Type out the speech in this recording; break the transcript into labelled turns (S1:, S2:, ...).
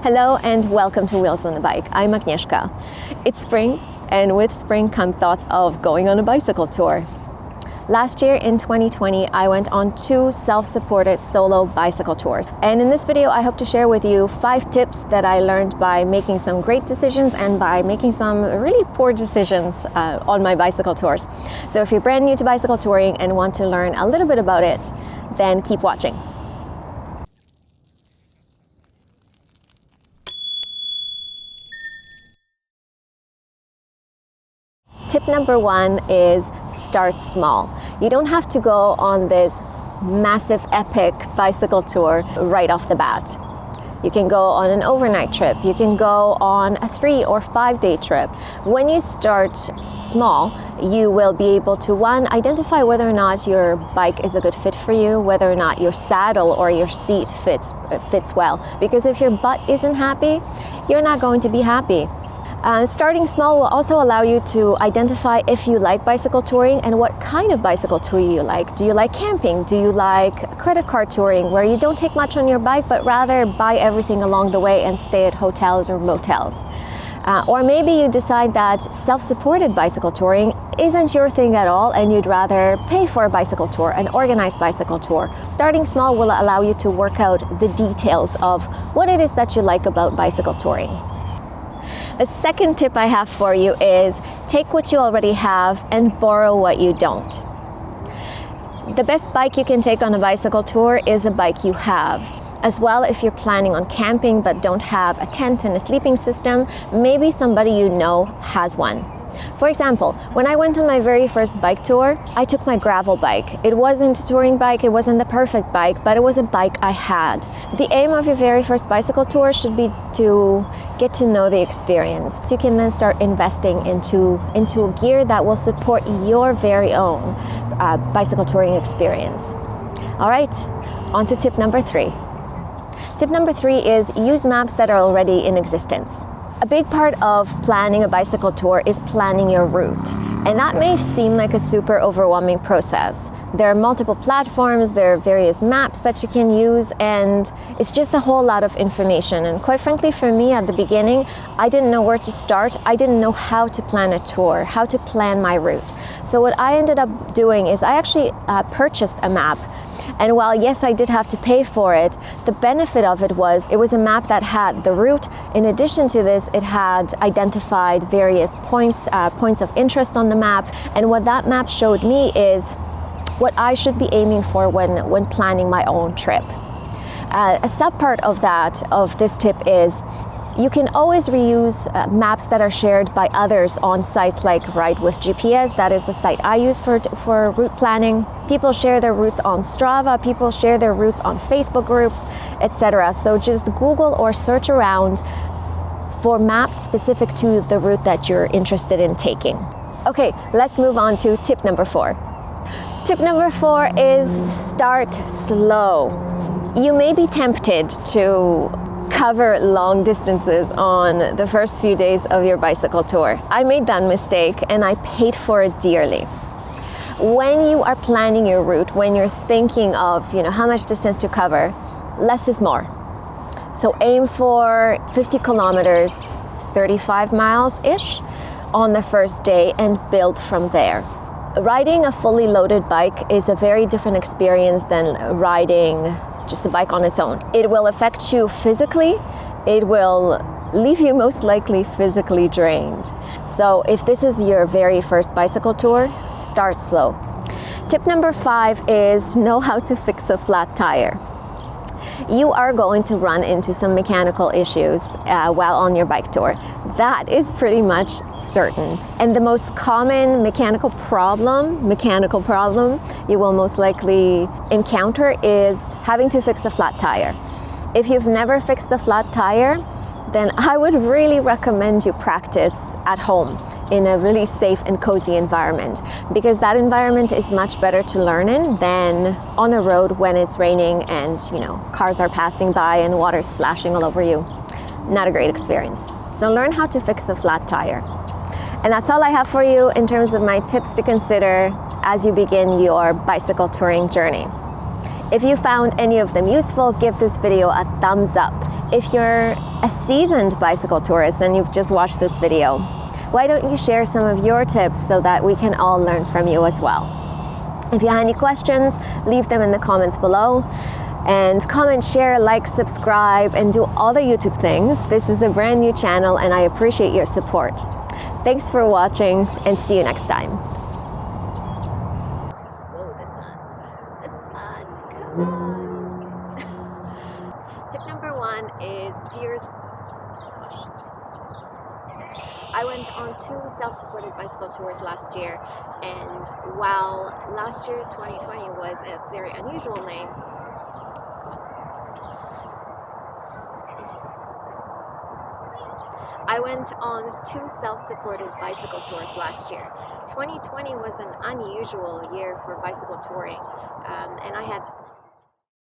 S1: Hello and welcome to Wheels on the Bike. I'm Agnieszka. It's spring, and with spring come thoughts of going on a bicycle tour. Last year in 2020, I went on 2 self-supported solo bicycle tours. And in this video, I hope to share with you 5 tips that I learned by making some great decisions and by making some really poor decisions on my bicycle tours. So if you're brand new to bicycle touring and want to learn a little bit about it, then keep watching. Tip number 1 is start small. You don't have to go on this massive, epic bicycle tour right off the bat. You can go on an overnight trip. You can go on a 3 or 5 day trip. When you start small, you will be able to, 1, identify whether or not your bike is a good fit for you, whether or not your saddle or your seat fits well. Because if your butt isn't happy, you're not going to be happy. Starting small will also allow you to identify if you like bicycle touring and what kind of bicycle tour you like. Do you like camping? Do you like credit card touring where you don't take much on your bike but rather buy everything along the way and stay at hotels or motels? Or maybe you decide that self-supported bicycle touring isn't your thing at all and you'd rather pay for a bicycle tour, an organized bicycle tour. Starting small will allow you to work out the details of what it is that you like about bicycle touring. The second tip I have for you is take what you already have and borrow what you don't. The best bike you can take on a bicycle tour is the bike you have. As well, if you're planning on camping but don't have a tent and a sleeping system, maybe somebody you know has one. For example, when I went on my very first bike tour, I took my gravel bike. It wasn't a touring bike, it wasn't the perfect bike, but it was a bike I had. The aim of your very first bicycle tour should be to get to know the experience. So you can then start investing into gear that will support your very own bicycle touring experience. All right, on to tip number 3. Tip number 3 is use maps that are already in existence. A big part of planning a bicycle tour is planning your route. And that may seem like a super overwhelming process. There are multiple platforms, there are various maps that you can use, and it's just a whole lot of information. And quite frankly, for me at the beginning, I didn't know where to start. I didn't know how to plan a tour, how to plan my route. So what I ended up doing is I actually purchased a map. And while yes, I did have to pay for it, the benefit of it was a map that had the route. In addition to this, it had identified various points of interest on the map. And what that map showed me is what I should be aiming for when planning my own trip. A sub-part of this tip is you can always reuse maps that are shared by others on sites like Ride with GPS. That is the site I use for route planning. People share their routes on Strava, people share their routes on Facebook groups, etc. So just Google or search around for maps specific to the route that you're interested in taking. Okay, let's move on to tip number 4. Tip number 4 is start slow. You may be tempted to cover long distances on the first few days of your bicycle tour. I made that mistake and I paid for it dearly. When you are planning your route, when you're thinking of how much distance to cover, less is more. So aim for 50 kilometers, 35 miles-ish on the first day and build from there. Riding a fully loaded bike is a very different experience than riding just the bike on its own. It will affect you physically. It will leave you most likely physically drained. So if this is your very first bicycle tour, start slow. Tip number 5 is know how to fix a flat tire. You are going to run into some mechanical issues while on your bike tour. That is pretty much certain. And the most common mechanical problem you will most likely encounter is having to fix a flat tire. If you've never fixed a flat tire, then I would really recommend you practice at home in a really safe and cozy environment, because that environment is much better to learn in than on a road when it's raining and cars are passing by and water splashing all over you. Not a great experience. So learn how to fix a flat tire. And that's all I have for you in terms of my tips to consider as you begin your bicycle touring journey. If you found any of them useful, give this video a thumbs up. if you're a seasoned bicycle tourist and you've just watched this video, why don't you share some of your tips so that we can all learn from you as well? If you have any questions, leave them in the comments below. And comment, share, like, subscribe, and do all the YouTube things. This is a brand new channel and I appreciate your support. Thanks for watching and see you next time. Whoa, the sun, come on. Tip number 1 is viewers. I went on 2 self-supported bicycle tours last year, and while last year 2020 was a very unusual name, I went on 2 self-supported bicycle tours last year. 2020 was an unusual year for bicycle touring, and I had